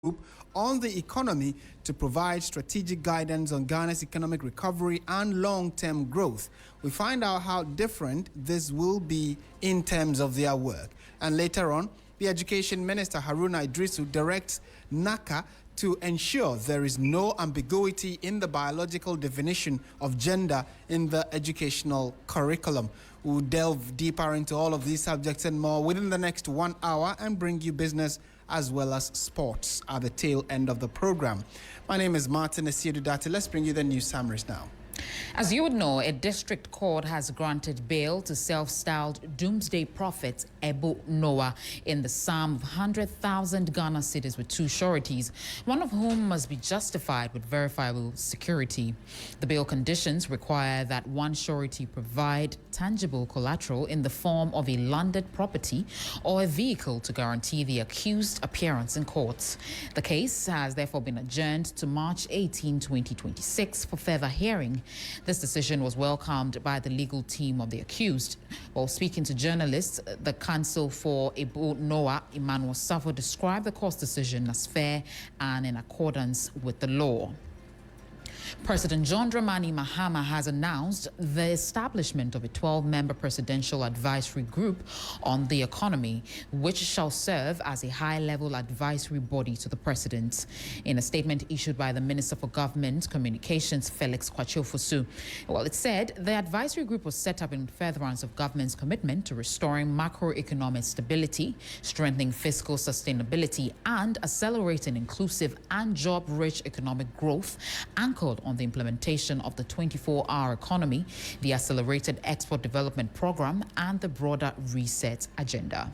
Group on the economy to provide strategic guidance on Ghana's economic recovery and long-term growth. We find out how different this will be in terms of their work. And later on, the Education Minister Haruna Iddrisu directs NACCA to ensure there is no ambiguity in the biological definition of gender in the educational curriculum. We'll delve deeper into all of these subjects and more within the next 1 hour and bring you business as well as sports at the tail end of the program. My name is Martin Asiedu-Dartey. Let's bring you the news summaries now. As you would know, a district court has granted bail to self-styled doomsday prophet Ebo Noah in the sum of 100,000 Ghana cedis with two sureties, one of whom must be justified with verifiable security. The bail conditions require that one surety provide tangible collateral in the form of a landed property or a vehicle to guarantee the accused appearance in court. The case has therefore been adjourned to March 18, 2026 for further hearing. This decision was welcomed by the legal team of the accused. While speaking to journalists, the counsel for Ebo Noah, Emmanuel Savo, described the court's decision as fair and in accordance with the law. President John Dramani Mahama has announced the establishment of a 12-member presidential advisory group on the economy, which shall serve as a high-level advisory body to the president. In a statement issued by the Minister for Government Communications, Felix Kwachiofosu, well, it said the advisory group was set up in furtherance of government's commitment to restoring macroeconomic stability, strengthening fiscal sustainability, and accelerating inclusive and job-rich economic growth, anchored on the implementation of the 24-hour economy, the accelerated export development program, and the broader reset agenda.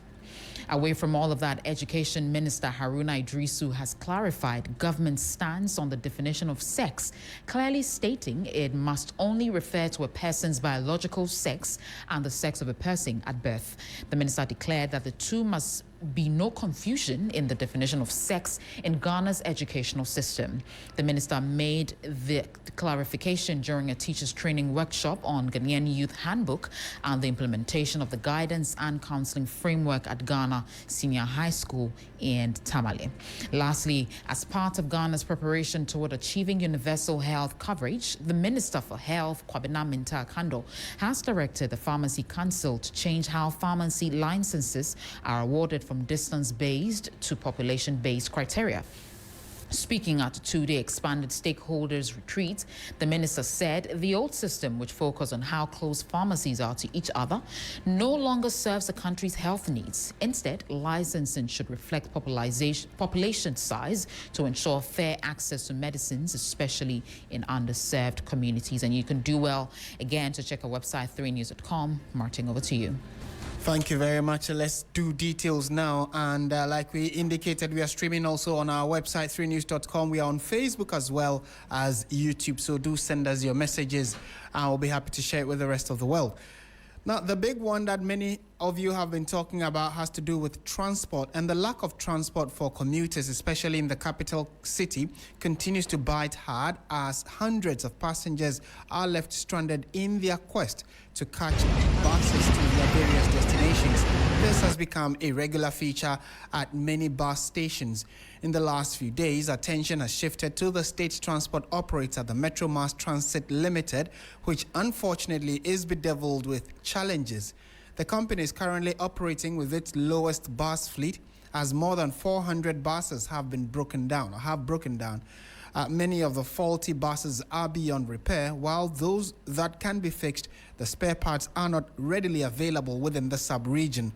Away from all of that, Education Minister Haruna Iddrisu has clarified government's stance on the definition of sex, clearly stating it must only refer to a person's biological sex and the sex of a person at birth. The minister declared that the two must be no confusion in the definition of sex in Ghana's educational system. The minister made the clarification during a teachers' training workshop on Ghanaian Youth Handbook and the implementation of the guidance and counseling framework at Ghana Senior High School in Tamale. Lastly, as part of Ghana's preparation toward achieving universal health coverage, the Minister for Health, Kwabena Minta-Kando, has directed the Pharmacy Council to change how pharmacy licenses are awarded from distance-based to population-based criteria. Speaking at a two-day expanded stakeholders retreat, the minister said the old system, which focused on how close pharmacies are to each other, no longer serves the country's health needs. Instead, licensing should reflect population size to ensure fair access to medicines, especially in underserved communities. And you can do well, again, to check our website, 3news.com. Martin, over to you. Thank you very much. Let's do details now. And like we indicated, we are streaming also on our website, 3news.com. We are on Facebook as well as YouTube. So do send us your messages. I'll be happy to share it with the rest of the world. Now, the big one that many of you have been talking about has to do with transport, and the lack of transport for commuters, especially in the capital city, continues to bite hard as hundreds of passengers are left stranded in their quest to catch buses to their various destinations. This has become a regular feature at many bus stations. In the last few days, attention has shifted to the state transport operator, the Metro Mass Transit Limited, which unfortunately is bedeviled with challenges. The company is currently operating with its lowest bus fleet, as more than 400 buses have broken down. Many of the faulty buses are beyond repair, while those that can be fixed, the spare parts are not readily available within the sub-region.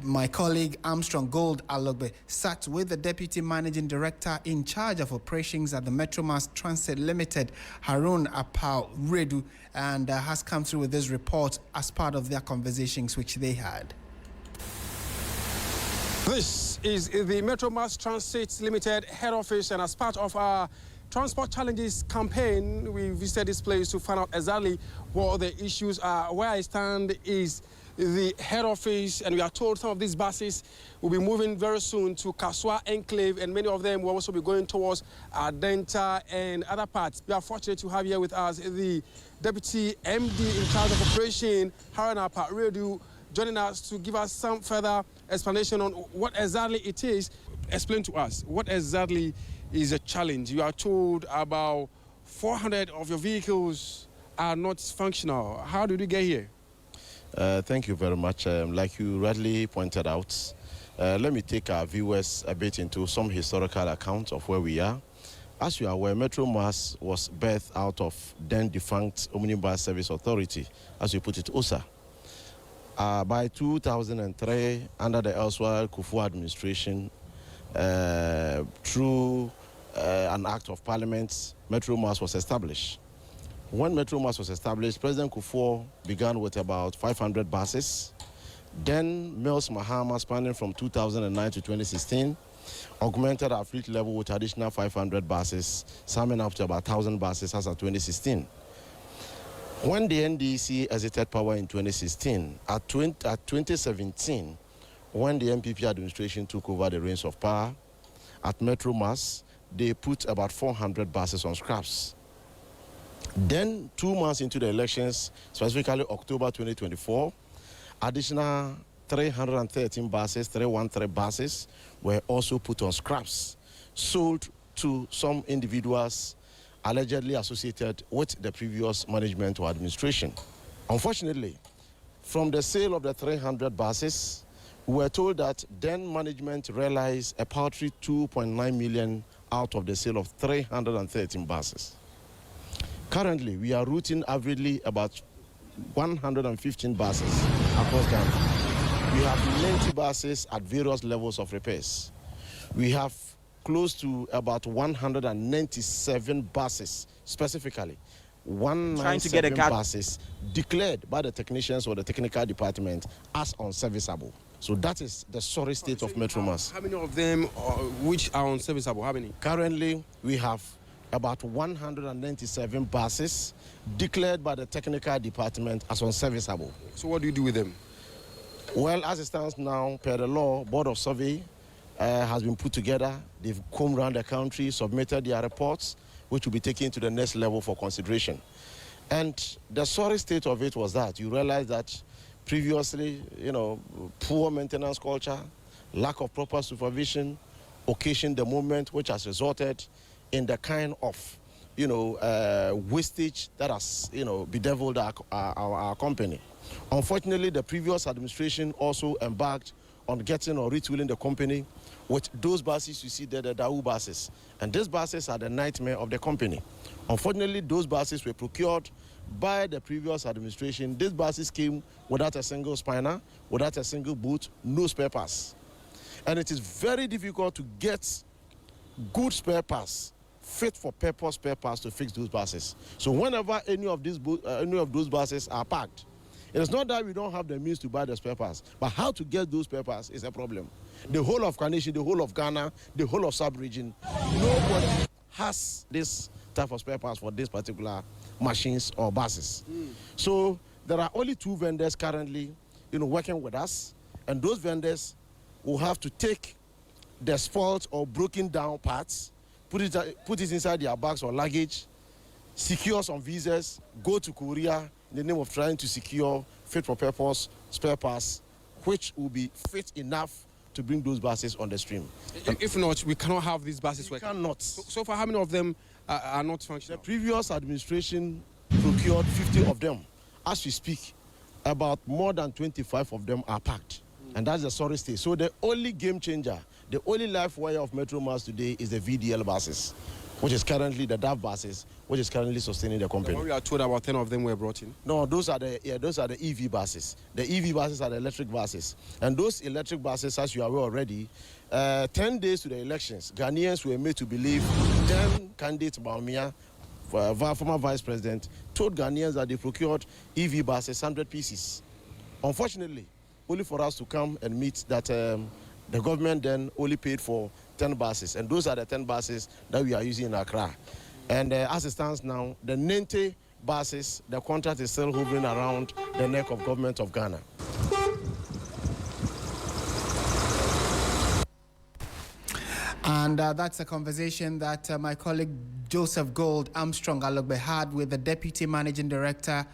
My colleague Armstrong Gold Alogbe sat with the Deputy Managing Director in charge of operations at the Metro Mass Transit Limited, Haruna Iddrisu, and has come through with this report as part of their conversations which they had. This is the Metro Mass Transit Limited head office, and as part of our Transport Challenges campaign, we visited this place to find out exactly what the issues are. Where I stand is the head office, and we are told some of these buses will be moving very soon to Kaswa Enclave, and many of them will also be going towards Adenta and other parts. We are fortunate to have here with us the Deputy MD in charge of operation, Haruna Iddrisu, joining us to give us some further explanation on what exactly it is. explain to us, what exactly is the challenge? You are told about 400 of your vehicles are not functional. How did you get here? Thank you very much. Like you rightly pointed out, let me take our viewers a bit into some historical accounts of where we are. As you are aware, Metro Mass was birthed out of then defunct Omnibus Service Authority, as you put it, OSA. By 2003, under the elsewhere Kufuor administration, through an act of parliament, Metro Mass was established. When Metro Mass was established, President Kufuor began with about 500 buses. Then Pres.Mahama, spanning from 2009 to 2016, augmented our fleet level with additional 500 buses, summing up to about 1,000 buses as of 2016. When the NDC exited power in 2016, at 2017, when the MPP administration took over the reins of power, at Metro Mass, they put about 400 buses on scraps. Then, 2 months into the elections, specifically October 2024, additional 313 buses, 313 buses, were also put on scraps, sold to some individuals allegedly associated with the previous management or administration. Unfortunately, from the sale of the 300 buses, we were told that then management realized a paltry 2.9 million out of the sale of 313 buses. Currently, we are routing averagely about 115 buses across Ghana. We have 90 buses at various levels of repairs. We have close to about 197 buses, specifically 197 buses declared by the technicians or the technical department as unserviceable. So that is the sorry state of Metro Mass. How many of them which are unserviceable? How many? Currently, we have about 197 buses declared by the technical department as unserviceable. So what do you do with them? Well, as it stands now, per the law, Board of Survey has been put together. They've come around the country, submitted their reports, which will be taken to the next level for consideration. And the sorry state of it was that you realize that previously, poor maintenance culture, lack of proper supervision, occasioned the movement which has resulted in the kind of, wastage that has, bedeviled our company. Unfortunately, the previous administration also embarked on getting or retooling the company with those buses you see there, the Dawu buses. And these buses are the nightmare of the company. Unfortunately, those buses were procured by the previous administration. These buses came without a single spinner, without a single boot, no spare parts. And it is very difficult to get good spare parts, fit for purpose spare parts to fix those buses. So whenever any of those buses are parked, it is not that we don't have the means to buy the spare parts, but how to get those spare parts is a problem. The whole of Carnation, the whole of Ghana, the whole of sub-region, nobody has this type of spare parts for these particular machines or buses. So there are only 2 vendors currently, working with us, and those vendors will have to take the spoiled or broken down parts, put it inside their bags or luggage, secure some visas, go to Korea in the name of trying to secure fit for purpose spare parts, which will be fit enough to bring those buses on the stream. If not, we cannot have these buses working. We cannot. So far, how many of them are not functional? The previous administration procured 50 of them. As we speak, about more than 25 of them are packed. And that's the sorry state. So the only game changer, the only life wire of Metro Mass today is the VDL buses, which is currently the DAF buses, which is currently sustaining the company. We are told about 10 of them were brought in. No, those are the EV buses. The EV buses are the electric buses. And those electric buses, as you are aware already, 10 days to the elections, Ghanaians were made to believe, then candidate Baumia, former vice president, told Ghanaians that they procured EV buses, 100 pieces. Unfortunately, only for us to come and meet that the government then only paid for 10 buses. And those are the 10 buses that we are using in Accra. And as it stands now, the 90 buses, the contract is still hovering around the neck of government of Ghana. And that's a conversation that my colleague Joseph Gold Armstrong Alogbe had with the Deputy Managing Director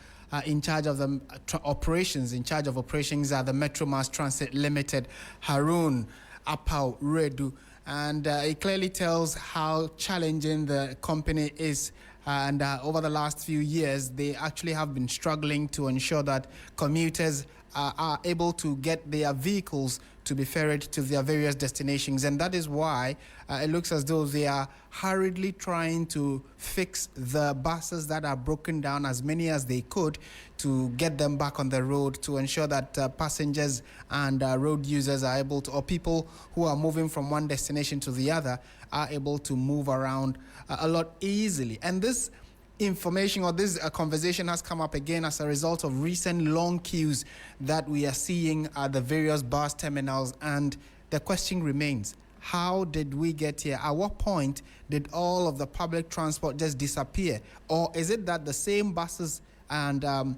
in charge of the operations at the Metro Mass Transit Limited, Haruna Iddrisu. And it clearly tells how challenging the company is. And over the last few years, they actually have been struggling to ensure that commuters are able to get their vehicles to be ferried to their various destinations. And that is why it looks as though they are hurriedly trying to fix the buses that are broken down, as many as they could, to get them back on the road, to ensure that passengers and road users are able to, or people who are moving from one destination to the other, are able to move around a lot easily. And this information, or this conversation, has come up again as a result of recent long queues that we are seeing at the various bus terminals. And the question remains, how did we get here? At what point did all of the public transport just disappear? Or is it that the same buses and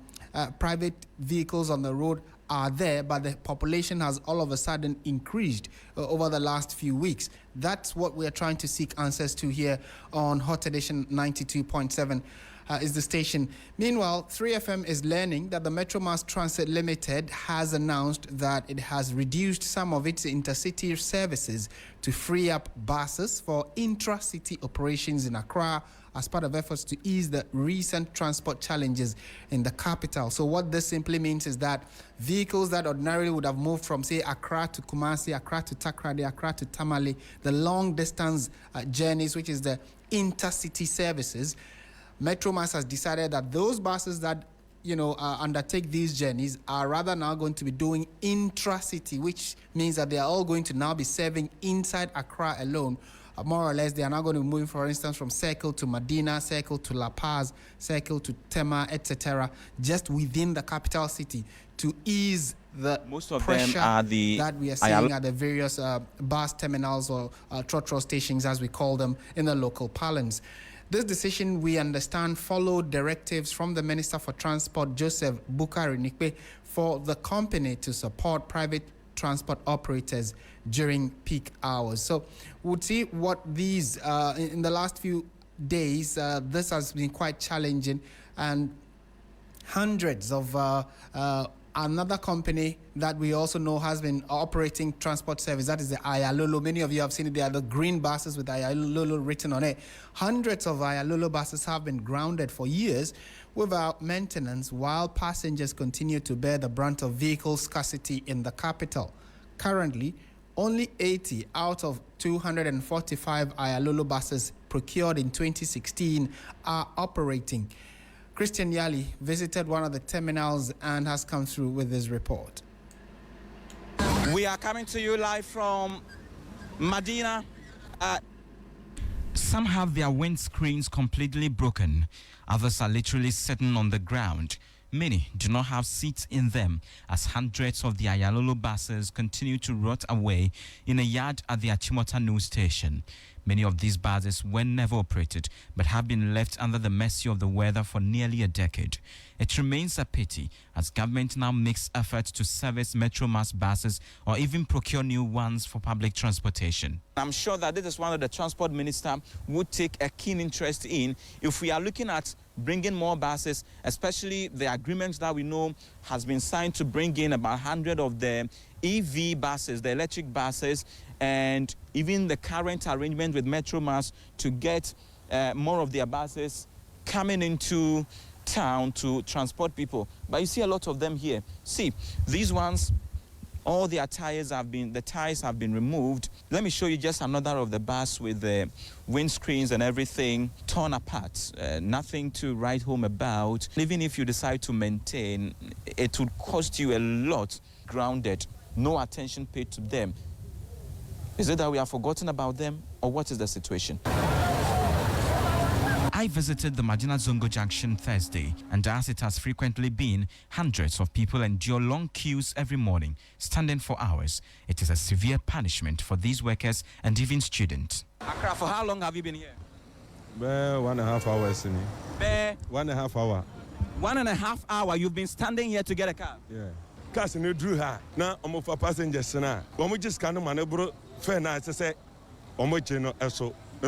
private vehicles on the road are there, but the population has all of a sudden increased over the last few weeks? That's what we are trying to seek answers to here on Hot Edition 92.7 is the station. Meanwhile, 3FM is learning that the Metro Mass Transit Limited has announced that it has reduced some of its intercity services to free up buses for intra-city operations in Accra as part of efforts to ease the recent transport challenges in the capital. So what this simply means is that vehicles that ordinarily would have moved from, say, Accra to Kumasi, Accra to Takoradi, Accra to Tamale, the long-distance journeys, which is the intercity services, Metro Mass has decided that those buses that undertake these journeys are rather now going to be doing intra-city, which means that they are all going to now be serving inside Accra alone. More or less, they are now going to be moving, for instance, from Circle to Medina, Circle to La Paz, Circle to Tema, etc., just within the capital city to ease the most of pressure them are the that we are seeing at the various bus terminals, or trotro stations, as we call them in the local parlance. This decision, we understand, followed directives from the Minister for Transport, Joseph Bukari-Nikpe, for the company to support private transport operators during peak hours. So we'll see what these, in the last few days, this has been quite challenging, and hundreds of another company that we also know has been operating transport service, that is the Ayalolo. Many of you have seen it. They are the green buses with Ayalolo written on it. Hundreds of Ayalolo buses have been grounded for years without maintenance, while passengers continue to bear the brunt of vehicle scarcity in the capital. Currently, only 80 out of 245 Ayalolo buses procured in 2016 are operating. Christian Yali visited one of the terminals and has come through with this report. We are coming to you live from Medina. Some have their windscreens completely broken. Others are literally sitting on the ground. Many do not have seats in them, as hundreds of the Ayalolo buses continue to rot away in a yard at the Achimota news station. Many of these buses were never operated, but have been left under the mercy of the weather for nearly a decade. It remains a pity, as government now makes efforts to service Metro Mass buses or even procure new ones for public transportation. I'm sure that this is one of the transport minister would take a keen interest in if we are looking at bringing more buses, especially the agreements that we know has been signed to bring in about 100 of the EV buses, the electric buses, and even the current arrangement with Metro Mass to get more of their buses coming into town to transport people. But you see a lot of them here. See, these ones, all their tires have been, the tires have been removed. Let me show you just another of the bus with the windscreens and everything torn apart. Nothing to write home about. Even if you decide to maintain, it would cost you a lot. Grounded, no attention paid to them. Is it that we have forgotten about them, or what is the situation? I visited the Medina Zongo Junction Thursday, and as it has frequently been, hundreds of people endure long queues every morning, standing for hours. It is a severe punishment for these workers and even students. Accra, for how long have you been here? 1.5 hours. 1.5 hour. 1.5 hours you've been standing here to get a car? Yeah. Cars no drew her. Now I'm for passengers now. When just kind of maneuver fair night to say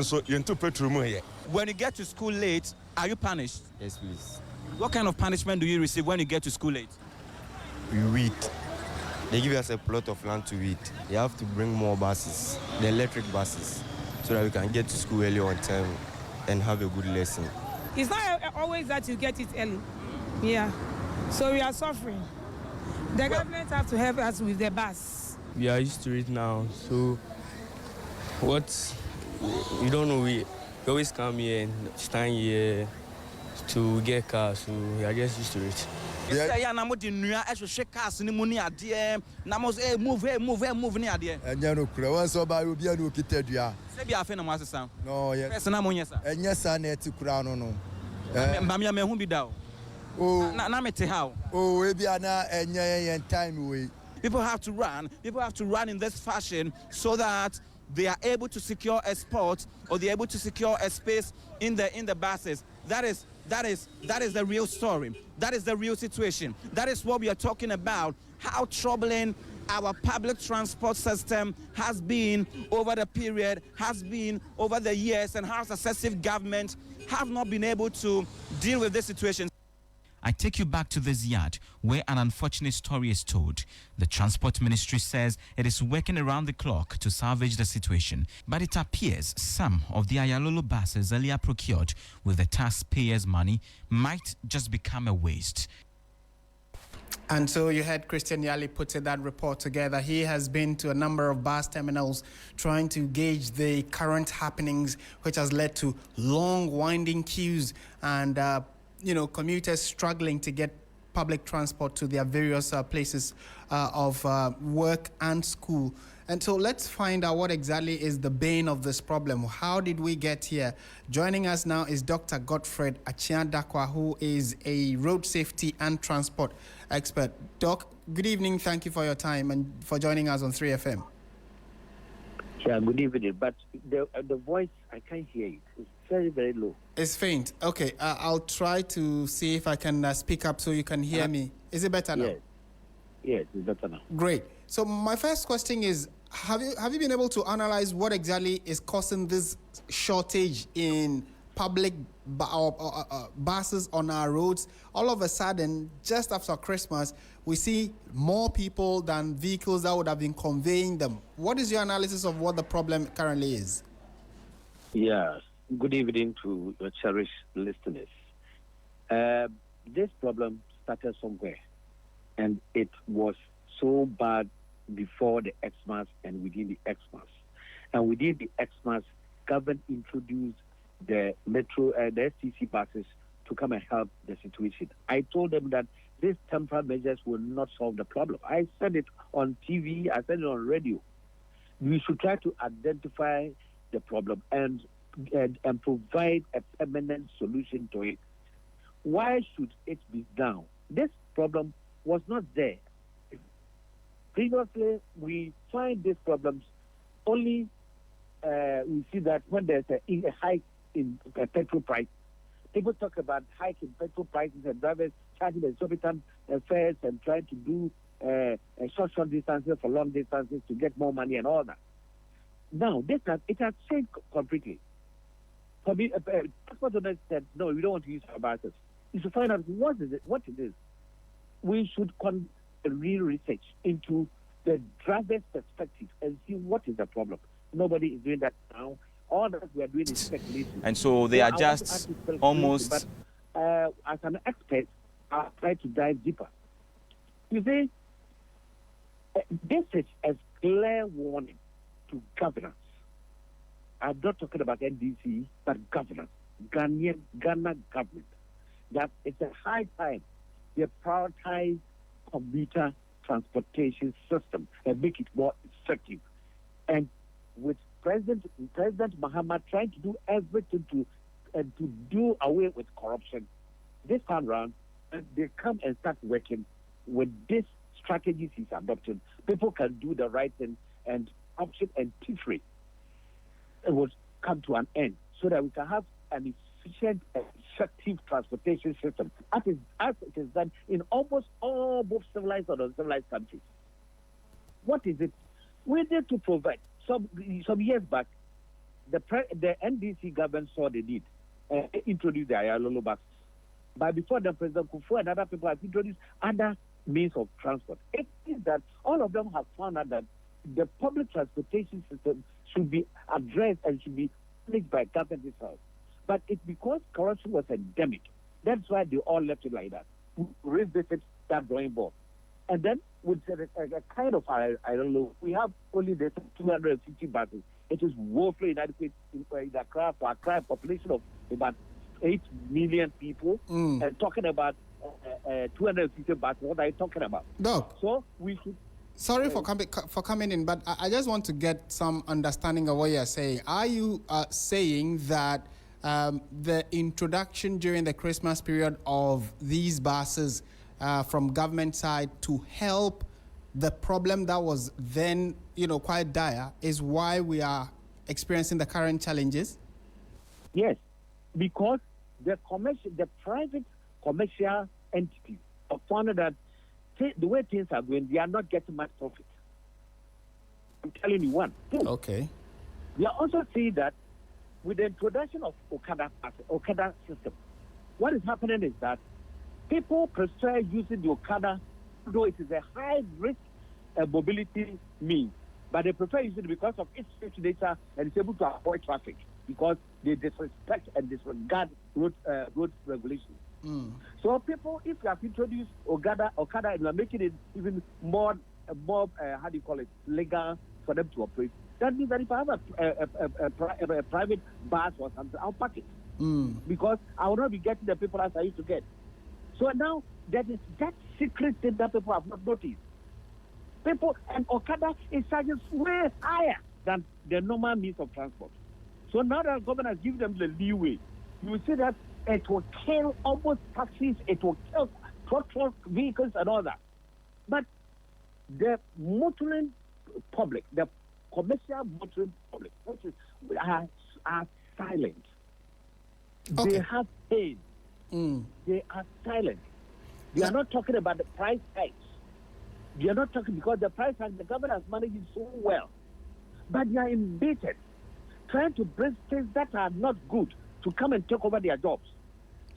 so you petrol. When you get to school late, are you punished? Yes, please. What kind of punishment do you receive when you get to school late? We read. They give us a plot of land to eat. They have to bring more buses, the electric buses, so that we can get to school early on time and have a good lesson. It's not always that you get it early. Yeah. So we are suffering. The government have to help us with the bus. We are used to it now, so you don't know, we always come here and stand here to get cars, so we are just used to it. Yeah, na mo di nua e hwehwe cars ni mu ni ade na mo say move ni ade enya no kura wan so ba obi anu okitadua se bia afi na mo asesa no yes person na mo nyesa enya sa na eti kura no no mba me hu bi da o na me te how o e bia na enya yen time we people have to run in this fashion so that they are able to secure a spot or they're able to secure a space in the buses. That is the real story. That is the real situation. That is what we are talking about. How troubling our public transport system has been over the period, has been over the years, and how successive governments have not been able to deal with this situation. I take you back to this yard where an unfortunate story is told. The Transport Ministry says it is working around the clock to salvage the situation, but it appears some of the Ayalolo buses earlier procured with the taxpayers' money might just become a waste. And so you heard Christian Yali putting that report together. He has been to a number of bus terminals trying to gauge the current happenings, which has led to long winding queues and commuters struggling to get public transport to their various places of work and school. And so let's find out what exactly is the bane of this problem. How did we get here? Joining us now is Dr. Godfred Achiadakwa, who is a road safety and transport expert. Doc, good evening. Thank you for your time and for joining us on 3FM. Yeah, good evening. But the voice, I can't hear it. It's very, very low. It's faint. Okay, I'll try to see if I can speak up so you can hear me. Is it better now? Yes. Yes, it's better now. Great. So my first question is, have you been able to analyze what exactly is causing this shortage in public buses on our roads? All of a sudden, just after Christmas, we see more people than vehicles that would have been conveying them. What is your analysis of what the problem currently is? Yes. Good evening to your cherished listeners. This problem started somewhere, and it was so bad before the Xmas and within the Xmas. And within the Xmas, government introduced the metro, the STC buses to come and help the situation. I told them that these temporary measures will not solve the problem. I said it on TV, I said it on radio. We should try to identify the problem and provide a permanent solution to it. Why should it be down? This problem was not there. Previously, we find these problems only, we see that when there's a hike in petrol price. People talk about hike in petrol prices and drivers charging exorbitant fares and trying to do short distances for long distances to get more money and all that. Now, it has changed completely. For me, transport owners said, no, we don't want to use our buses. You should find out what it is. We should conduct real research into the driver's perspective and see what is the problem. Nobody is doing that now. All that we are doing is speculation. And so they are just almost... But as an expert, I'll try to dive deeper. You see, this is a clear warning to governance. I'm not talking about NDC, but governance, Ghana government, that it's a high time they prioritize commuter transportation system and make it more effective. And with President Mahama trying to do everything to do away with corruption, this time round, they come and start working with this strategies he's adopting. People can do the right thing, and corruption and thievery will come to an end so that we can have an efficient and effective transportation system as it is done in almost all both civilized and uncivilized countries. What is it? We need to provide. Some years back, the NDC government saw the need introduced the Ayalolo buses. But before the President Kufuor and other people have introduced other means of transport. It is that all of them have found out that the public transportation system should be addressed and should be managed by government itself. But it's because corruption was endemic. That's why they all left it like that. We revisited that drawing board. And then with a kind of, I don't know, we have only the 250 buses. It is woefully inadequate in Accra for Accra population of about 8 million people. And talking about 250 buses, what are you talking about? Doc. So we should... Sorry for coming in, but I just want to get some understanding of what you're saying. Are you saying that the introduction during the Christmas period of these buses from government side to help the problem that was then, quite dire is why we are experiencing the current challenges? Yes, because the private commercial entities have found that the way things are going, they are not getting much profit. I'm telling you one. Okay. We are also seeing that with the introduction of Okada system, what is happening is that people prefer using the Okada, though it is a high risk mobility means, but they prefer using it because of its safety nature and it's able to avoid traffic because they disrespect and disregard road regulations. So people, if you have introduced Okada and you are making it even more legal for them to operate, that means that if I have a private bus or something, I'll park it. Because I will not be getting the people as I used to get. So now, that is that secret thing that people have not noticed. People, and Okada is charges way higher than the normal means of transport. So now that the government has given them the leeway, you will see that it will kill almost taxis, it will kill truck vehicles and all that. But the motoring public, the commercial motoring public, which is, are silent. Okay. They have pain. They are silent. They are not talking about the price hikes. They are not talking because the price hikes, the government has managed it so well. But they are embittered, trying to bring things that are not good to come and take over their jobs.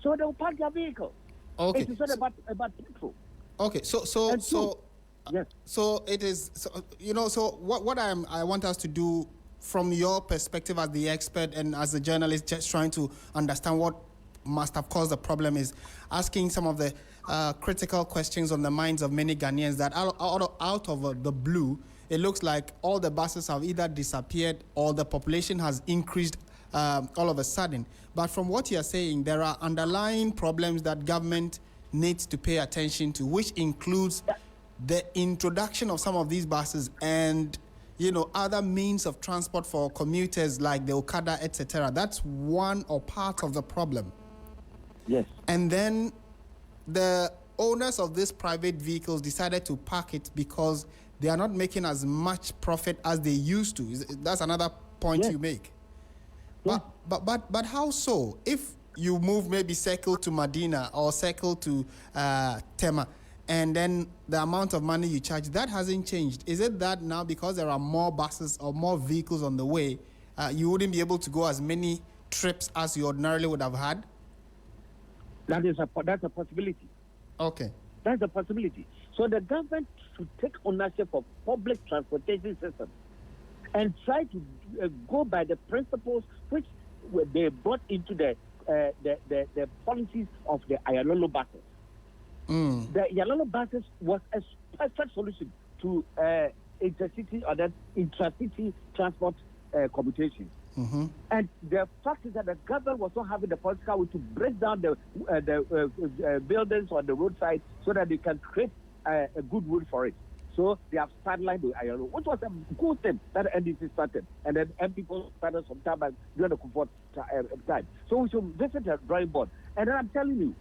So they will park their vehicles. Okay. It is not about petrol. Okay, yes. So it is, so what I want us to do from your perspective as the expert and as a journalist, just trying to understand what must have caused the problem, is asking some of the critical questions on the minds of many Ghanaians that out of the blue, it looks like all the buses have either disappeared or the population has increased all of a sudden. But from what you're saying, there are underlying problems that government needs to pay attention to, which includes the introduction of some of these buses and other means of transport for commuters like the Okada, etc. That's one or part of the problem. Yes. And then the owners of these private vehicles decided to park it because they are not making as much profit as they used to. That's another point you make. Yes. But how so? If you move maybe Circle to Medina or Circle to Tema, and then the amount of money you charge, that hasn't changed. Is it that now because there are more buses or more vehicles on the way, you wouldn't be able to go as many trips as you ordinarily would have had? That's a possibility. Okay. That's a possibility. So the government should take ownership of public transportation system and try to go by the principles which they brought into the policies of the Ayalolo buses. The Ayalolo buses was a perfect solution to intercity or that intracity transport commutation. And the fact is that the government was not having the political will to break down the buildings on the roadside so that they can create a good road for it. So they have sidelined the ILO, which was a good thing that the NDC started. And then people started some time during the comfort time. So we should visit the drawing board. And then I'm telling you,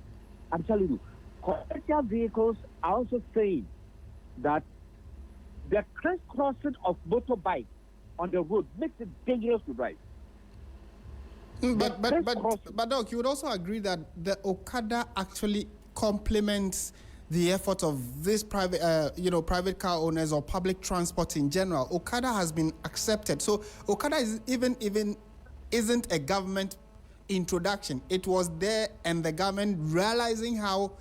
commercial vehicles are also saying that the crisscrossing of motorbikes on the road makes it dangerous to drive. But Doc, you would also agree that the Okada actually complements the effort of this private car owners or public transport in general. Okada has been accepted. So Okada is even isn't a government introduction. It was there, and the government realizing how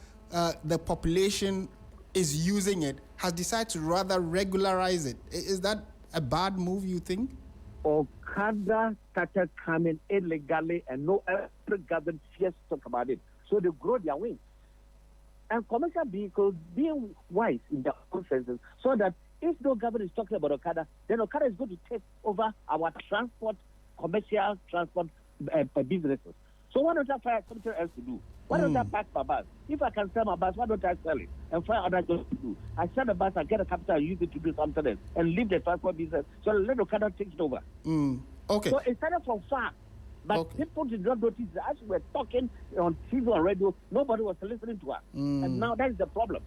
the population is using it has decided to rather regularize it. Is that a bad move, you think? Okada started coming illegally and no other government fears to talk about it. So they grow their wings. And commercial vehicles being wise in their own senses so that if no government is talking about Okada, then Okada is going to take over our transport, commercial transport businesses. So why don't I find something else to do? Why don't I pack my bus? If I can sell my bus, why don't I sell it and find other jobs to do? I sell the bus, I get a capital, and use it to do something else and leave the transport business. So let Okada take it over. Okay. So it started from far. But people did not notice that as we were talking on TV or radio, nobody was listening to us. And now that is the problem.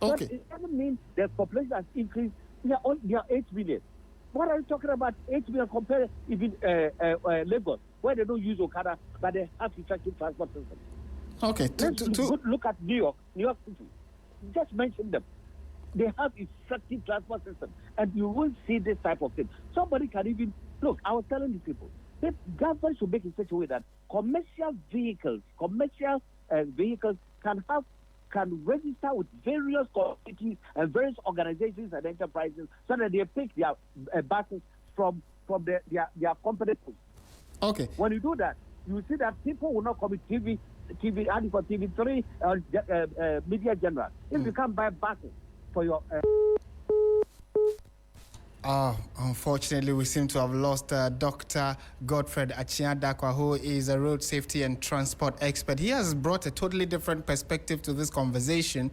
Okay. But it doesn't mean the population has increased. We are 8 million. What are you talking about 8 million compared even Lagos, where they don't use Okada, but they have effective transport systems? Okay. Look at New York City. Just mention them. They have effective transport systems, and you will see this type of thing. Somebody can even look. I was telling these people, the government should make it such a way that commercial vehicles can register with various communities and various organizations and enterprises so that they pick their buses from their competence. Okay. When you do that, you see that people will not come with TV3 media general. If you can't buy buses for your unfortunately, we seem to have lost Dr. Godfred Asiedu-Dartey, who is a road safety and transport expert. He has brought a totally different perspective to this conversation,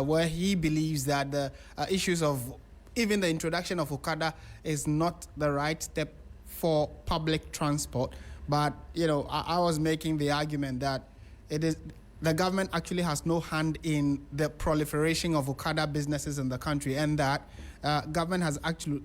where he believes that the issues of even the introduction of Okada is not the right step for public transport. But, you know, I was making the argument that it is the government actually has no hand in the proliferation of Okada businesses in the country, and that government has actually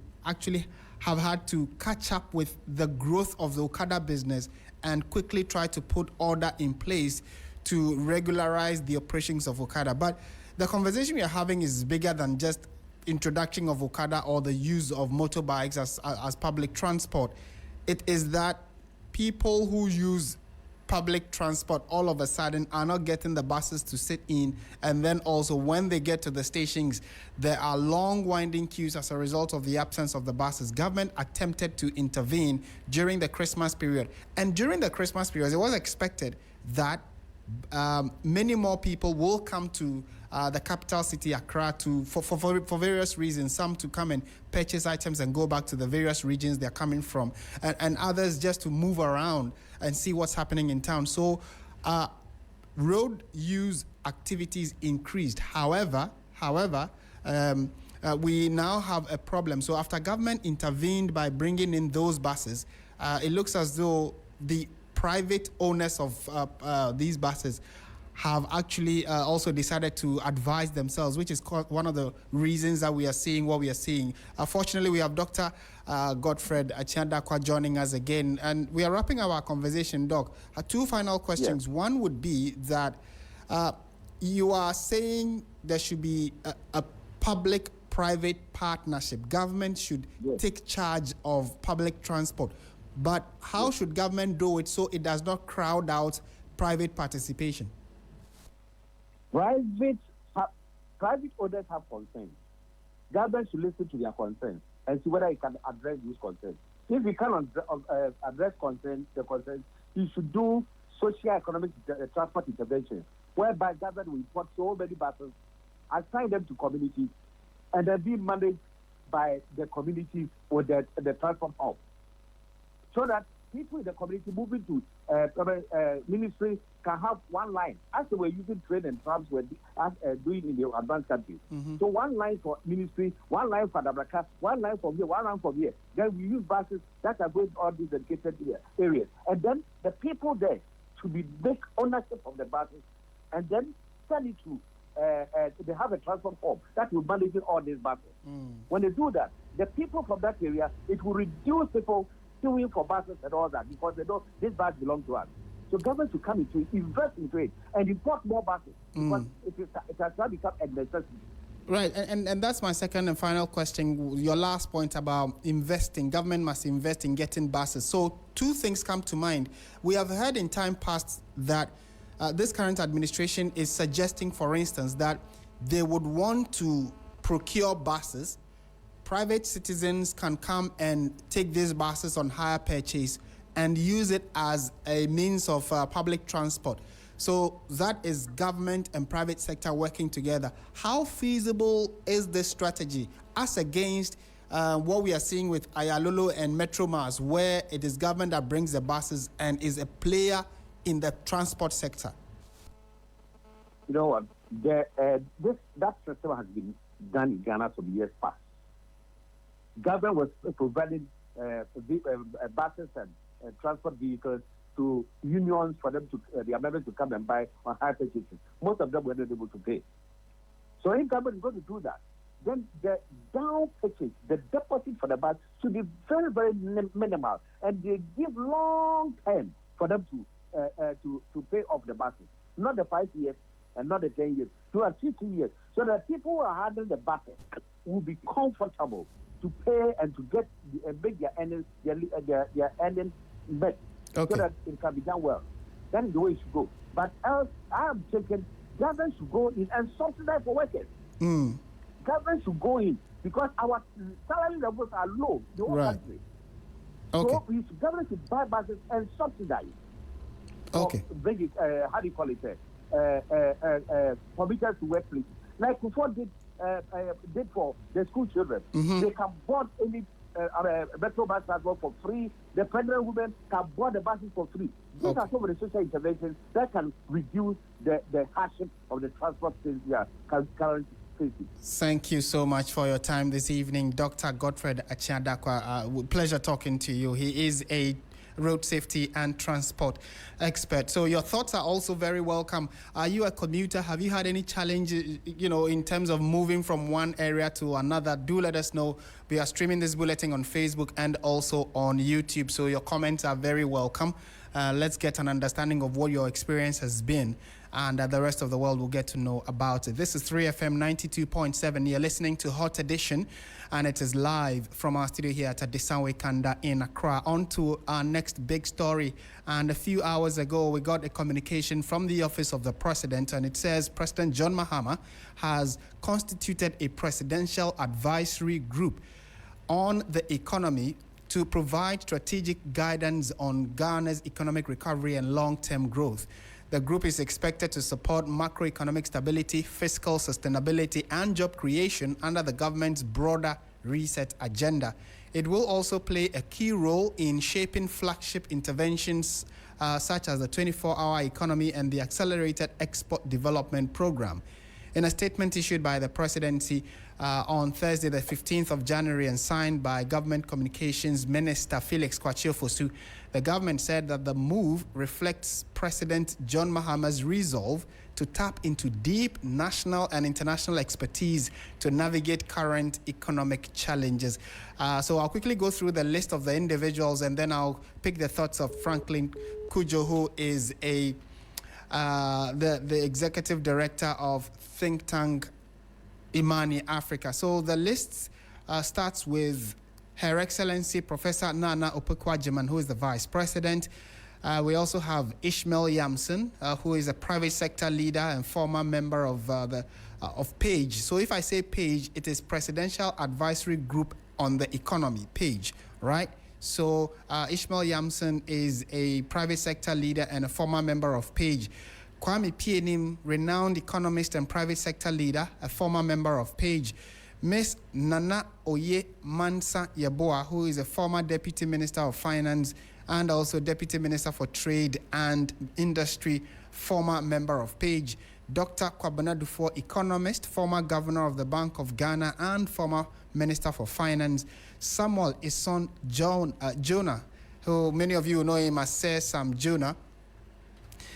have had to catch up with the growth of the Okada business and quickly try to put order in place to regularize the operations of Okada. But the conversation we are having is bigger than just introduction of Okada or the use of motorbikes as public transport. It is that people who use public transport all of a sudden are not getting the buses to sit in, and then also when they get to the stations there are long winding queues as a result of the absence of the buses. Government attempted to intervene during the Christmas period, and during the Christmas period it was expected that many more people will come to the capital city, Accra, for various reasons. Some to come and purchase items and go back to the various regions they're coming from, and others just to move around and see what's happening in town. So road use activities increased. However, we now have a problem. So after government intervened by bringing in those buses, it looks as though the private owners of these buses have actually also decided to advise themselves, which is one of the reasons that we are seeing what we are seeing. Fortunately, we have Dr. Godfred Asiedu-Dartey joining us again, and we are wrapping our conversation, Doc. Two final questions. Yes. One would be that you are saying there should be a public-private partnership. Government should take charge of public transport. But how should government do it so it does not crowd out private participation? Private owners have concerns. Government should listen to their concerns and see whether it can address these concerns. If we cannot address the concerns, you should do socio-economic transport intervention, whereby government will import so many buses, assign them to communities, and then be managed by the communities or the transport hub. So that people in the community moving to ministry can have one line, as they were using train and trams were doing in the advanced countries. Mm-hmm. So one line for ministry, one line for Dabraka, one line from here, one line from here. Then we use buses that are going to all these dedicated areas. And then the people there should be make ownership of the buses and then send it to, they have a transport hub that will manage all these buses. When they do that, the people from that area, it will reduce people queuing for buses and all that, because they know this bus belongs to us. So government should come into it, invest into it, and import more buses, because it has now become a necessity. Right, and that's my second and final question. Your last point about investing. Government must invest in getting buses. So two things come to mind. We have heard in time past that this current administration is suggesting, for instance, that they would want to procure buses. Private citizens can come and take these buses on hire purchase and use it as a means of public transport. So that is government and private sector working together. How feasible is this strategy as against what we are seeing with Ayalolo and Metromas, where it is government that brings the buses and is a player in the transport sector? You know what? That system has been done in Ghana for the years past. Government was providing buses and transport vehicles to unions for them to the members to come and buy on high purchases. Most of them were not able to pay. So if government is going to do that, then the down purchase, the deposit for the bus should be very, very minimal, and they give long time for them to pay off the buses, not the 5 years and not the 10 years, 2 or 3 years, so that people who are handling the buses will be comfortable to pay and to get make their earnings met, so that it can be done well. That is the way it should go. But else, I am thinking government should go in and subsidize for workers. Government should go in because our salary levels are low in the whole country. So government should buy buses and subsidize. Bring it, how do you call it? Commuters to workplaces. Like before did for the school children. They can board any metro bus transport for free. The pregnant women can board the buses for free. These are some of the social interventions that can reduce the hardship of the transport system we are currently facing. Thank you so much for your time this evening, Dr. Godfred Achiadakwa. Pleasure talking to you. He is a road safety and transport expert. So your thoughts are also very welcome. Are you a commuter? Have you had any challenges, in terms of moving from one area to another? Do let us know. We are streaming this bulletin on Facebook and also on YouTube. So your comments are very welcome. Let's get an understanding of what your experience has been, and the rest of the world will get to know about it. This is 3FM 92.7. You're listening to Hot Edition, and it is live from our studio here at Adisanwe Kanda in Accra. On to our next big story. And a few hours ago, we got a communication from the Office of the President, and it says President John Mahama has constituted a presidential advisory group on the economy to provide strategic guidance on Ghana's economic recovery and long-term growth. The group is expected to support macroeconomic stability, fiscal sustainability, and job creation under the government's broader reset agenda. It will also play a key role in shaping flagship interventions such as the 24-hour economy and the accelerated export development program. In a statement issued by the presidency on Thursday, the 15th of January, and signed by Government Communications Minister Felix Kwachiofosu, the government said that the move reflects President John Mahama's resolve to tap into deep national and international expertise to navigate current economic challenges. So I'll quickly go through the list of the individuals, and then I'll pick the thoughts of Franklin Kujo, who is the executive director of think tank Imani Africa. So the list starts with Her Excellency Professor Nana Opekwa-Gyimah, who is the Vice President. We also have Ishmael Yamson, who is a private sector leader and former member of PAGE. So if I say PAGE, it is Presidential Advisory Group on the Economy, PAGE, right? So Ishmael Yamson is a private sector leader and a former member of PAGE. Kwame Pienim, renowned economist and private sector leader, a former member of PAGE. Ms. Nana Oye Mansa Yeboah, who is a former Deputy Minister of Finance and also Deputy Minister for Trade and Industry, former member of PAGE. Dr. Kwabena Dufo, economist, former governor of the Bank of Ghana and former Minister for Finance. Samuel Ison Jonah, who many of you know him as Sir Sam Jonah.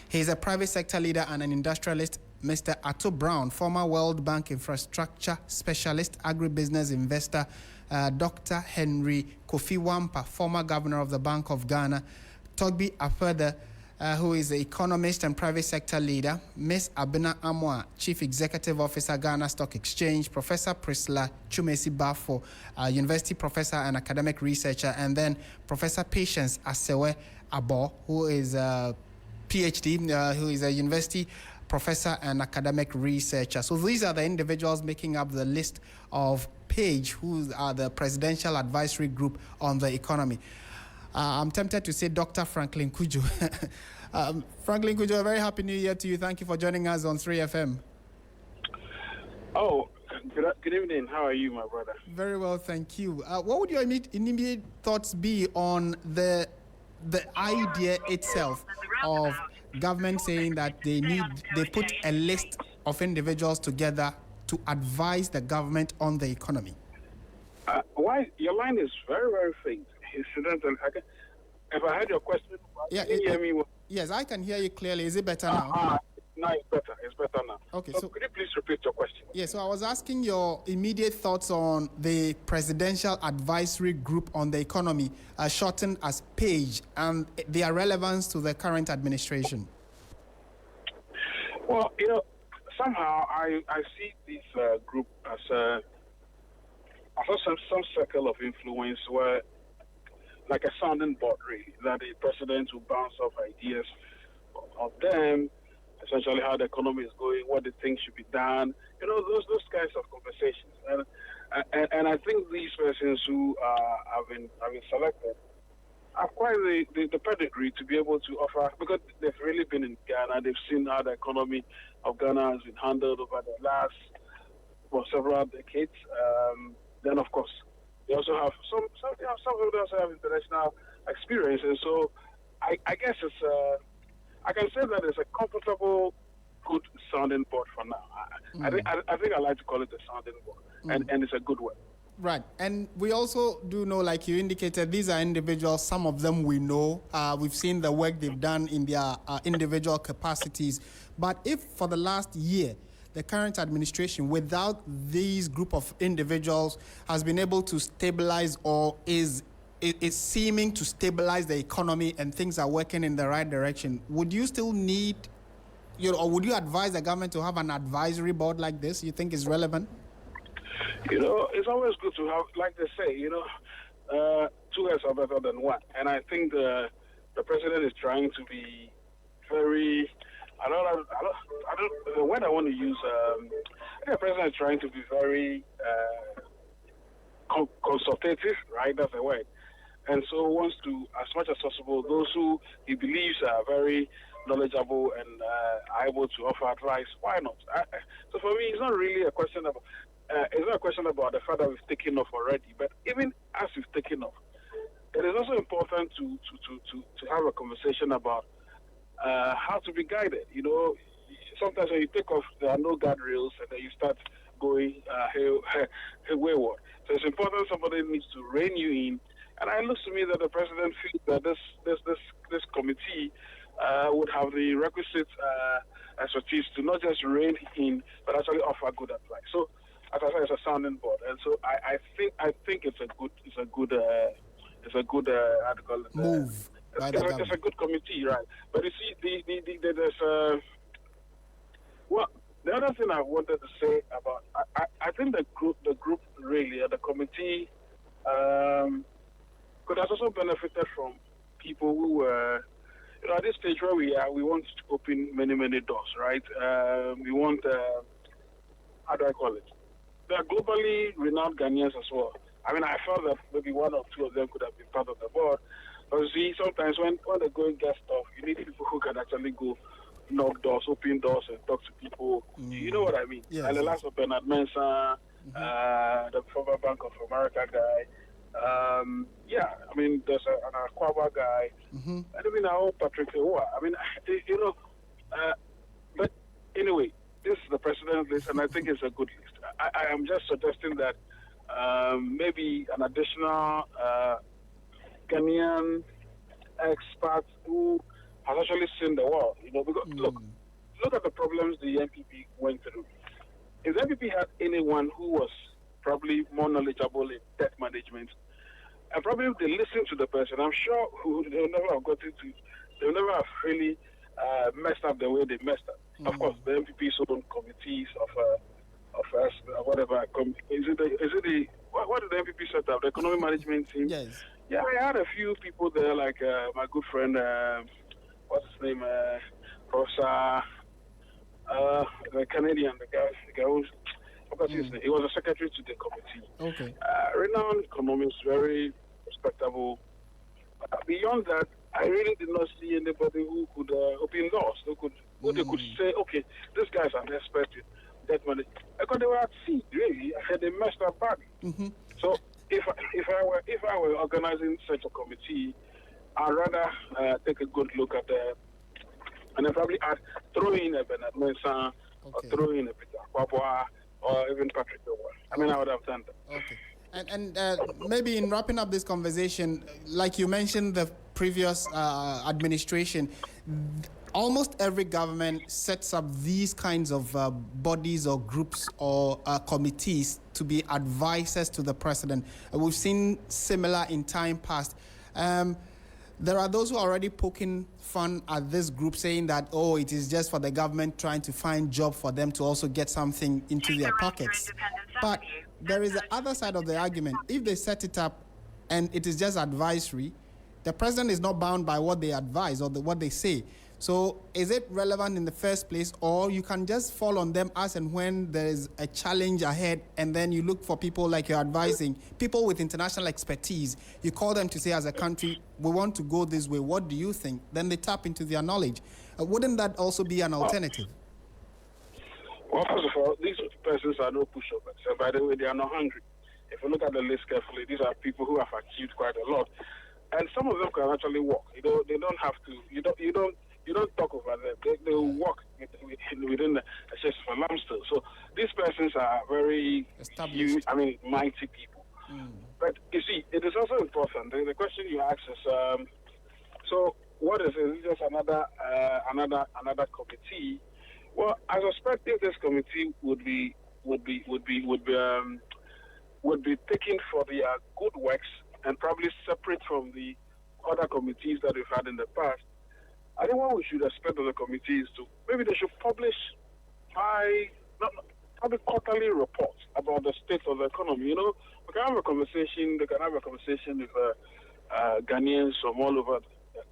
He's a private sector leader and an industrialist. Mr. Atto Brown, former World Bank infrastructure specialist, agribusiness investor. Dr. Henry Kofi Wampa, former governor of the Bank of Ghana. Togbi Afede, who is an economist and private sector leader. Ms. Abena Amwa, Chief Executive Officer, Ghana Stock Exchange. Professor Priscilla Chumesi Bafo, University Professor and Academic Researcher. And then Professor Patience Asewe Abo, who is a PhD, who is a University professor and academic researcher. So these are the individuals making up the list of PAGE, who are the Presidential Advisory Group on the Economy. I'm tempted to say Dr. Franklin Cudjoe. Franklin Cudjoe, a very happy new year to you. Thank you for joining us on 3FM. Oh, good evening. How are you, my brother? Very well, thank you. What would your immediate thoughts be on the idea itself of government saying that they put a list of individuals together to advise the government on the economy? Why your line is very, very faint. If I heard your question, can you hear me? Yes, I can hear you clearly. Is it better now? No, it's better. It's better now. Okay, so could you please repeat your question? Yeah, so I was asking your immediate thoughts on the Presidential Advisory Group on the Economy, shortened as PAGE, and their relevance to the current administration. Well, somehow I see this group as some circle of influence where, like a sounding board, really, that the president will bounce off ideas of them, essentially how the economy is going, what they think should be done, those kinds of conversations. And I think these persons who have been selected have quite the pedigree to be able to offer, because they've really been in Ghana, they've seen how the economy of Ghana has been handled over the last several decades. Then, of course, they also have some of them also have international experience, and so I guess it's I can say that it's a comfortable, good sounding board for now. I think I like to call it a sounding board, and it's a good one. Right, and we also do know, like you indicated, these are individuals. Some of them we know. We've seen the work they've done in their individual capacities. But if for the last year, the current administration, without these group of individuals, has been able to stabilize or is seeming to stabilize the economy and things are working in the right direction, would you still need, or would you advise the government to have an advisory board like this? You think is relevant? It's always good to have, like they say, two heads are better than one. And I think the president is trying to be very, the word I want to use, I think the president is trying to be very consultative, right? That's the word. And so wants to, as much as possible, those who he believes are very knowledgeable and are able to offer advice, why not? So for me, it's not really a question of, it's not a question about the fact that we've taken off already, but even as we've taken off, it is also important to have a conversation about how to be guided. Sometimes when you take off, there are no guardrails, and then you start going wayward. So it's important somebody needs to rein you in. And it looks to me that the president feels that this committee would have the requisite expertise to not just rein in, but actually offer good advice. So, as I said, it's a sounding board, and so I think it's a good move. It's a good committee, right? But you see, there's well, the other thing I wanted to say about I think the group really, the committee, could have also benefited from people who were, at this stage where we are, we want to open many doors, right? We want, how do I call it? They are globally renowned Ghanaians as well. I mean, I felt that maybe one or two of them could have been part of the board. But you see, sometimes when they go and get stuff, you need people who can actually go knock doors, open doors, and talk to people. You know what I mean? Yes. And the last of Bernard Mensah, the former Bank of America guy. I mean, there's an Aquaba guy. I mean, our own Patrick Lewa. I mean, but anyway, this is the president's list, and I think it's a good list. I am just suggesting that maybe an additional Ghanaian expert who has actually seen the world. Because look at the problems the NPP went through. If the NPP had anyone who was probably more knowledgeable in debt management, and probably if they listened to the person, I'm sure they'll never have they'll never have really messed up the way they messed up. Of course, the NPP's own committees of whatever. What did the NPP set up? The economic management team? Yes. Yeah, I had a few people there, like my good friend, what's his name, Professor the Canadian, the guy who's, he was a secretary to the committee. Okay. Renowned economist, very respectable. Beyond that, I really did not see anybody who could open doors, who they could say, okay, this guy's an expert in that money. Because they were at sea, really. They messed up badly. So if I were organizing such a committee, I'd rather take a good look at and then probably throw in a Bernard Mensah, or throw in a Peter Kwabwa, or even Patrick Owa. I mean, I would have done that. Okay. And maybe in wrapping up this conversation, like you mentioned the previous administration, almost every government sets up these kinds of bodies or groups or committees to be advisors to the president. We've seen similar in time past. There are those who are already poking fun at this group, saying that, oh, it is just for the government trying to find job for them to also get something into their pockets. But there is the other side of the argument. If they set it up and it is just advisory, the president is not bound by what they advise or what they say. So is it relevant in the first place, or you can just fall on them as and when there is a challenge ahead, and then you look for people like you're advising, people with international expertise. You call them to say, as a country, we want to go this way. What do you think? Then they tap into their knowledge. Wouldn't that also be an alternative? Well, first of all, these persons are no pushovers. And by the way, they are not hungry. If you look at the list carefully, these are people who have achieved quite a lot. And some of them can actually walk. They don't have to. You don't talk over them. They walk within the chest of a lamb still. So these persons are very huge, mighty people. But you see, it is also important. The question you ask is, so what is it? Is it just another committee? Well, I suspect if this committee would be taken for their good works and probably separate from the other committees that we've had in the past, I think what we should expect of the committee is to maybe they should publish probably quarterly reports about the state of the economy. You know, we can have a conversation. They can have a conversation with Ghanaians from all over the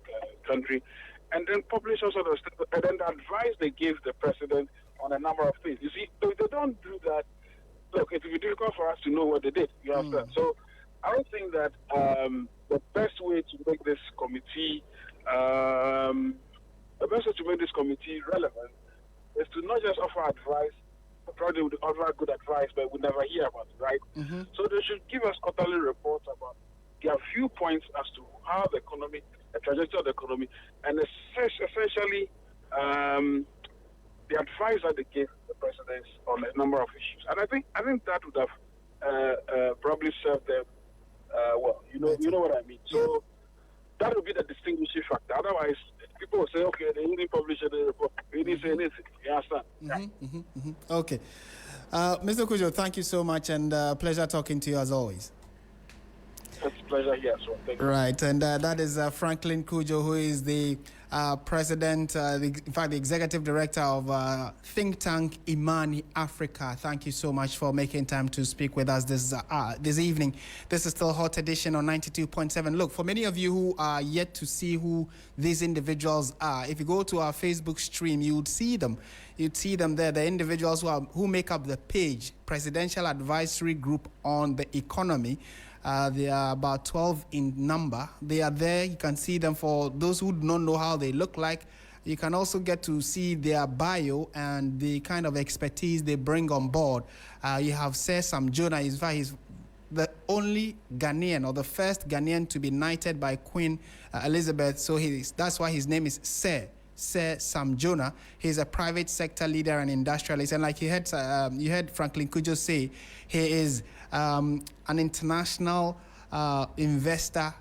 country, and then publish also the state, and then the advice they give the president on a number of things. You see, if they don't do that, look, it will be difficult for us to know what they did. You understand? So I don't think that the best way to make this committee relevant is to not just offer advice, probably would offer good advice, but we never hear about it, right? So they should give us quarterly reports about their viewpoints as to how the economy, the trajectory of the economy, and essentially the advice that they gave the presidents on a number of issues. And I think that would have probably served them well. You know what I mean. So that would be the distinguishing factor. Otherwise, people will say, okay, they didn't publish any report. We didn't say anything. You understand? Okay. Mr. Kujo, thank you so much, and pleasure talking to you as always. It's a pleasure here, so thank you. Right, and that is Franklin Kujo, who is the president, in fact, the executive director of think tank Imani Africa. Thank you so much for making time to speak with us this evening. This is still Hot Edition on 92.7. Look, for many of you who are yet to see who these individuals are, if you go to our Facebook stream, you would see them. You'd see them there, the individuals who make up the page, Presidential Advisory Group on the Economy. They are about 12 in number. They are there. You can see them. For those who do not know how they look like, you can also get to see their bio and the kind of expertise they bring on board. You have Sir Sam Jonah. He's the only Ghanaian, or the first Ghanaian to be knighted by Queen Elizabeth. So that's why his name is Sir Sam Jonah. He's a private sector leader and industrialist. And like you heard Franklin Kujo say, he is an international investor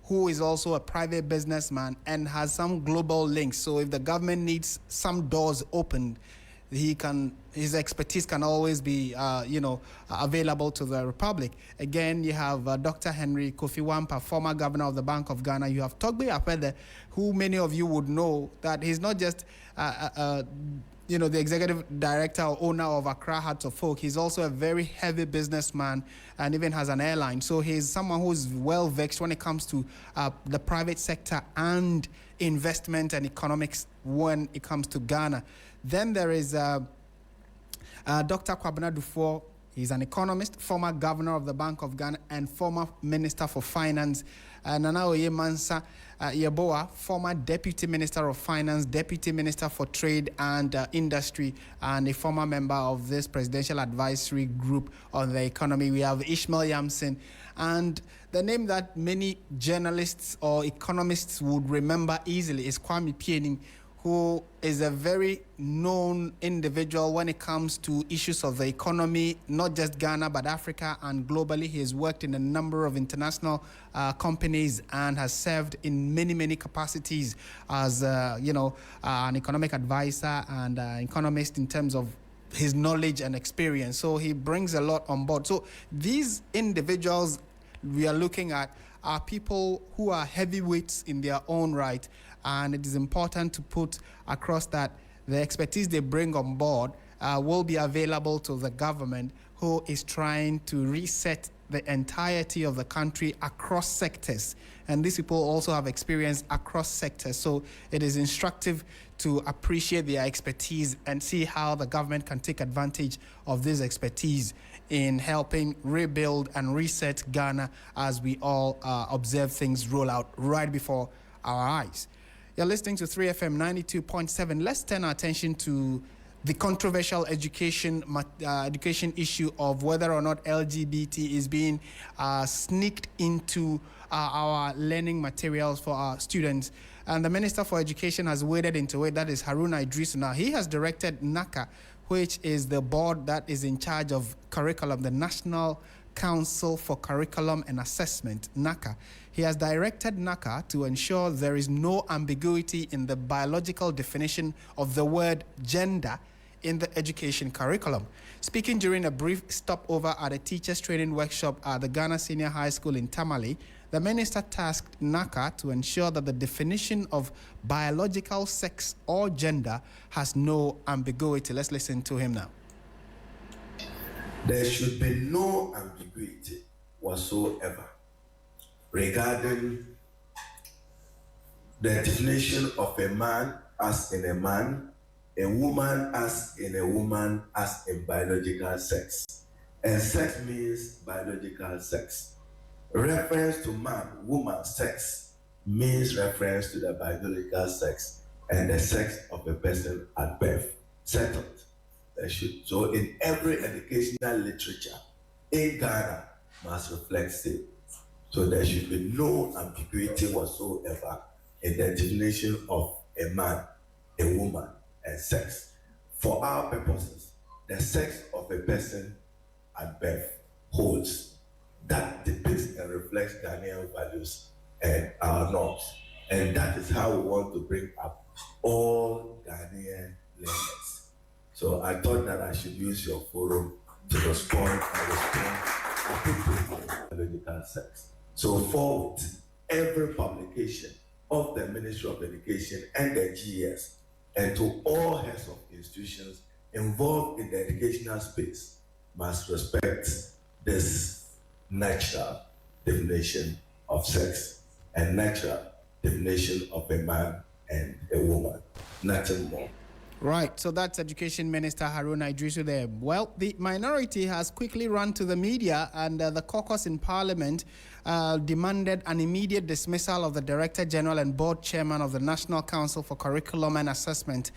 who is also a private businessman and has some global links. So if the government needs some doors opened, his expertise can always be, available to the Republic. Again, you have Dr. Henry Kofi Wampa, former governor of the Bank of Ghana. You have Togbe Apede, who many of you would know that he's not just, the executive director or owner of Accra Hearts of Oak. He's also a very heavy businessman and even has an airline. So he's someone who's well vexed when it comes to the private sector and investment and economics when it comes to Ghana. Then there is Dr. Kwabena Dufour. He's an economist, former governor of the Bank of Ghana, and former Minister for Finance. Nana Oye Mansa Yeboah, former Deputy Minister of Finance, Deputy Minister for Trade and Industry, and a former member of this Presidential Advisory Group on the Economy. We have Ishmael Yamson, and the name that many journalists or economists would remember easily is Kwame Piening, who is a very known individual when it comes to issues of the economy, not just Ghana, but Africa and globally. He has worked in a number of international companies and has served in many, many capacities as, an economic advisor and economist in terms of his knowledge and experience. So he brings a lot on board. So these individuals we are looking at are people who are heavyweights in their own right. And it is important to put across that the expertise they bring on board will be available to the government, who is trying to reset the entirety of the country across sectors. And these people also have experience across sectors. So it is instructive to appreciate their expertise and see how the government can take advantage of this expertise in helping rebuild and reset Ghana as we all observe things roll out right before our eyes. You're listening to 3FM 92.7. Let's turn our attention to the controversial education issue of whether or not LGBT is being sneaked into our learning materials for our students. And the Minister for Education has waded into it. That is Haruna Iddrisu. Now, he has directed NACCA, which is the board that is in charge of curriculum, the National Council for Curriculum and Assessment, NACCA. He has directed NACCA to ensure there is no ambiguity in the biological definition of the word gender in the education curriculum. Speaking during a brief stopover at a teachers training workshop at the Ghana Senior High School in Tamale, the minister tasked NACCA to ensure that the definition of biological sex or gender has no ambiguity. Let's listen to him now. There should be no ambiguity whatsoever regarding the definition of a man as in a man, a woman as in a woman, as in biological sex. And sex means biological sex. Reference to man, woman, sex means reference to the biological sex and the sex of a person at birth. Settled. So in every educational literature in Ghana must reflect same. So there should be no ambiguity whatsoever in the definition of a man, a woman, and sex. For our purposes, the sex of a person at birth holds. That depicts and reflects Ghanaian values and our norms. And that is how we want to bring up all Ghanaian learners. So I thought that I should use your forum to respond appropriately to biological sex. So forward, every publication of the Ministry of Education and the GS, and to all heads of institutions involved in the educational space, must respect this natural definition of sex and natural definition of a man and a woman, nothing more. Right, so that's Education Minister Haruna Iddrisu there. Well, the minority has quickly run to the media, and the caucus in Parliament demanded an immediate dismissal of the Director General and Board Chairman of the National Council for Curriculum and Assessment,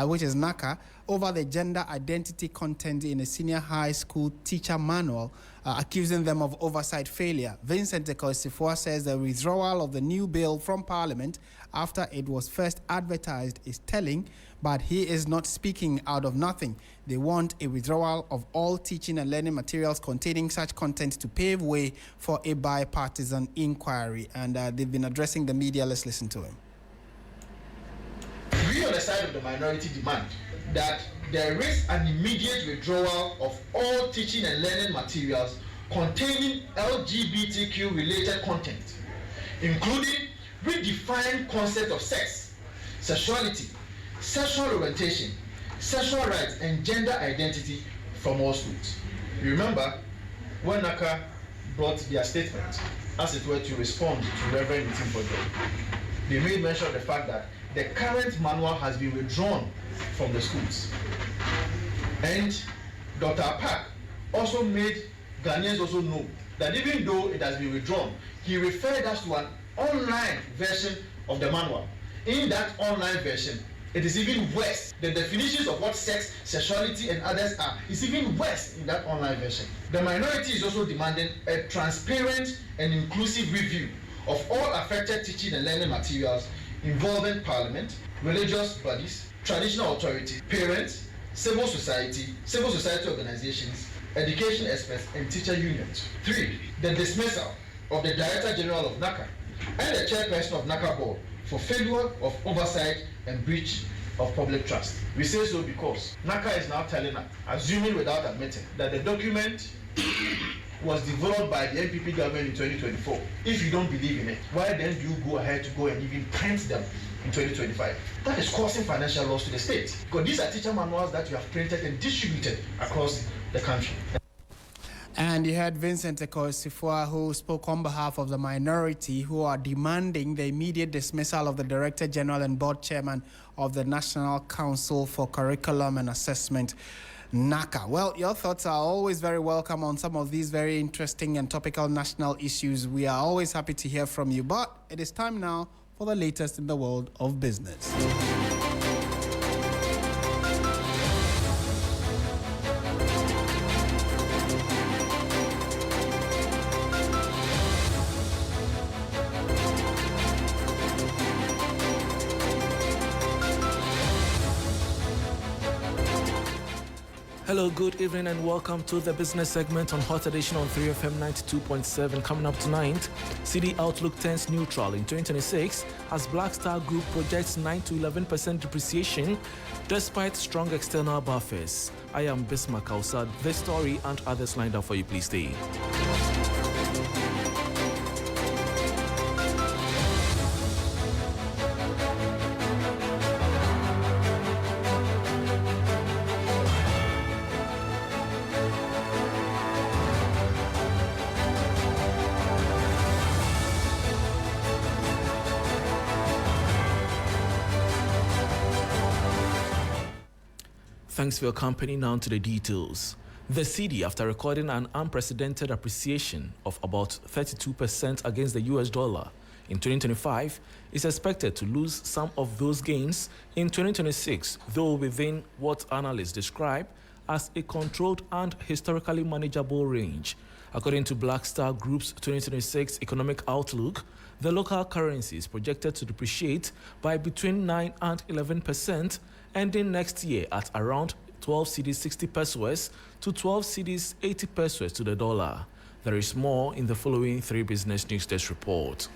which is NACCA, over the gender identity content in a senior high school teacher manual, accusing them of oversight failure. Vincent Ekosifua says the withdrawal of the new bill from Parliament after it was first advertised is telling, but he is not speaking out of nothing. They want a withdrawal of all teaching and learning materials containing such content to pave way for a bipartisan inquiry. And they've been addressing the media. Let's listen to him. We on the side of the minority demand that there is an immediate withdrawal of all teaching and learning materials containing LGBTQ related content, including redefined concept of sex, sexuality, sexual orientation, sexual rights, and gender identity from all schools. You remember when NACCA brought their statement, as it were, to respond to Reverend Meeting for Joy, they made mention of the fact that the current manual has been withdrawn from the schools. And Dr. Park also made Ghanaians also know that even though it has been withdrawn, he referred us to an online version of the manual. In that online version, it is even worse. The definitions of what sex, sexuality, and others are is even worse in that online version. The minority is also demanding a transparent and inclusive review of all affected teaching and learning materials involving Parliament, religious bodies, traditional authority, parents, civil society organizations, education experts, and teacher unions. 3. The dismissal of the Director General of NACCA and the Chairperson of NACCA Board for failure of oversight and breach of public trust. We say so because NACCA is now telling us, assuming without admitting, that the document was developed by the NPP government in 2024. If you don't believe in it, why then do you go ahead to go and even print them in 2025? That is causing financial loss to the state, because these are teacher manuals that you have printed and distributed across the country. And you heard Vincent Ekosifua, who spoke on behalf of the minority, who are demanding the immediate dismissal of the Director General and Board Chairman of the National Council for Curriculum and Assessment, NACCA. Well, your thoughts are always very welcome on some of these very interesting and topical national issues. We are always happy to hear from you, but it is time now for the latest in the world of business. Hello, good evening and welcome to the business segment on Hot Edition on 3FM 92.7. Coming up tonight, CD Outlook turns neutral in 2026 as Black Star Group projects 9 to 11% depreciation despite strong external buffers. I am Bismarck Kausad. This story and others lined up for you. Please stay. Thanks for your company. Now to the details. The cedi, after recording an unprecedented appreciation of about 32% against the US dollar in 2025, is expected to lose some of those gains in 2026, though within what analysts describe as a controlled and historically manageable range. According to Black Star Group's 2026 economic outlook, the local currency is projected to depreciate by between 9 and 11%, ending next year at around 12 cedis 60 pesos to 12 cedis 80 pesos to the dollar. There is more in the following 3 Business News Desk report.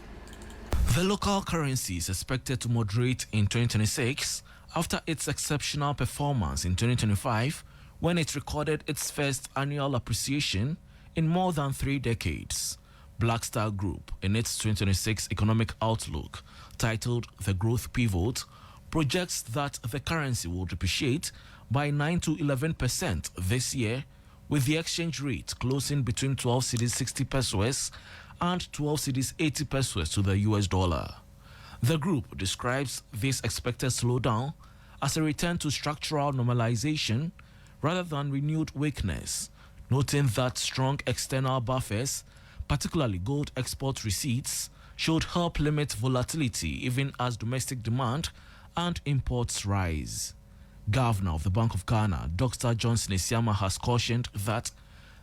The local currency is expected to moderate in 2026 after its exceptional performance in 2025, when it recorded its first annual appreciation in more than 3 decades. Black Star Group, in its 2026 economic outlook titled The Growth Pivot, projects that the currency will depreciate by 9 to 11% this year, with the exchange rate closing between 12 cedis 60 pesos and 12 cedis 80 pesos to the US dollar. The group describes this expected slowdown as a return to structural normalization rather than renewed weakness, noting that strong external buffers, particularly gold export receipts, should help limit volatility even as domestic demand and imports rise. Governor of the Bank of Ghana, Dr. John Dramani Mahama, has cautioned that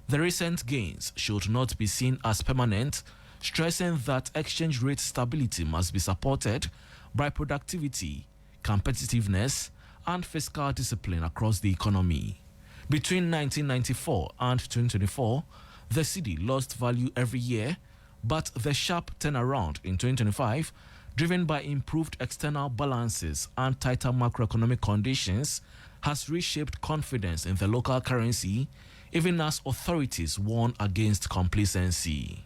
the recent gains should not be seen as permanent, stressing that exchange rate stability must be supported by productivity, competitiveness, and fiscal discipline across the economy. Between 1994 and 2024, the cedi lost value every year, but the sharp turnaround in 2025, driven by improved external balances and tighter macroeconomic conditions, has reshaped confidence in the local currency, even as authorities warn against complacency.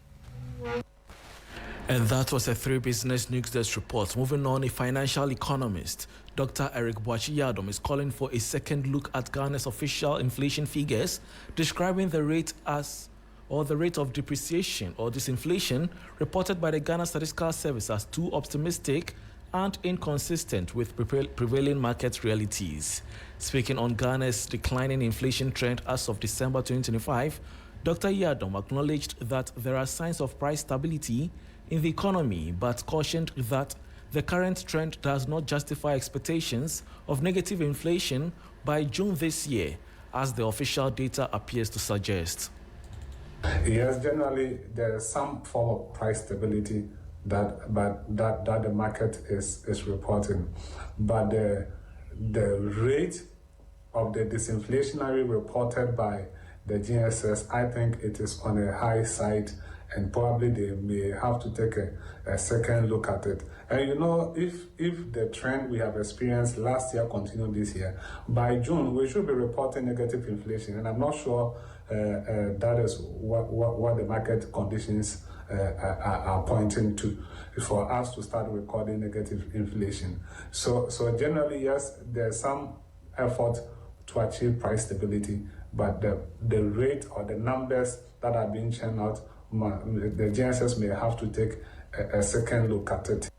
And that was a 3 Business News Desk report. Moving on, a financial economist, Dr. Eric Boachi-Yadom, is calling for a second look at Ghana's official inflation figures, describing the rate of depreciation or disinflation reported by the Ghana Statistical Service as too optimistic and inconsistent with prevailing market realities. Speaking on Ghana's declining inflation trend as of December 2025, Dr. Yadom acknowledged that there are signs of price stability in the economy, but cautioned that the current trend does not justify expectations of negative inflation by June this year, as the official data appears to suggest. Yes, generally there is some form of price stability that the market is reporting, but the rate of the disinflationary reported by the GSS, I think it is on a high side, and probably they may have to take a second look at it. And you know, if the trend we have experienced last year continued this year, by June we should be reporting negative inflation, and I'm not sure that is what the market conditions are pointing to for us to start recording negative inflation. So generally, yes, there's some effort to achieve price stability, but the rate or the numbers that are being churned out, the GSS may have to take a second look at it.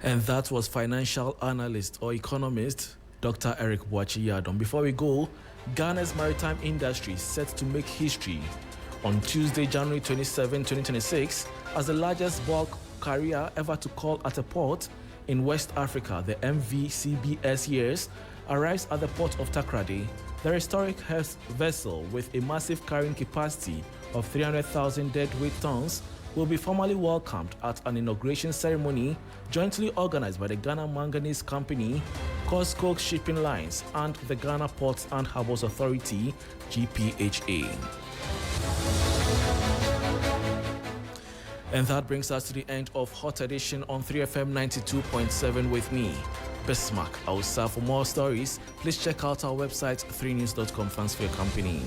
And that was financial analyst or economist Dr. Eric Boachi-Yadom. Before we go, Ghana's maritime industry is set to make history on Tuesday, January 27, 2026, as the largest bulk carrier ever to call at a port in West Africa. The MV-CBS Years arrives at the port of Takoradi. The historic vessel, with a massive carrying capacity of 300,000 deadweight tons, will be formally welcomed at an inauguration ceremony jointly organized by the Ghana Manganese Company, COSCO Shipping Lines, and the Ghana Ports and Harbours Authority, GPHA. And that brings us to the end of Hot Edition on 3FM 92.7 with me, Bismarck Ausa. For more stories, please check out our website 3news.com. Thanks for your company.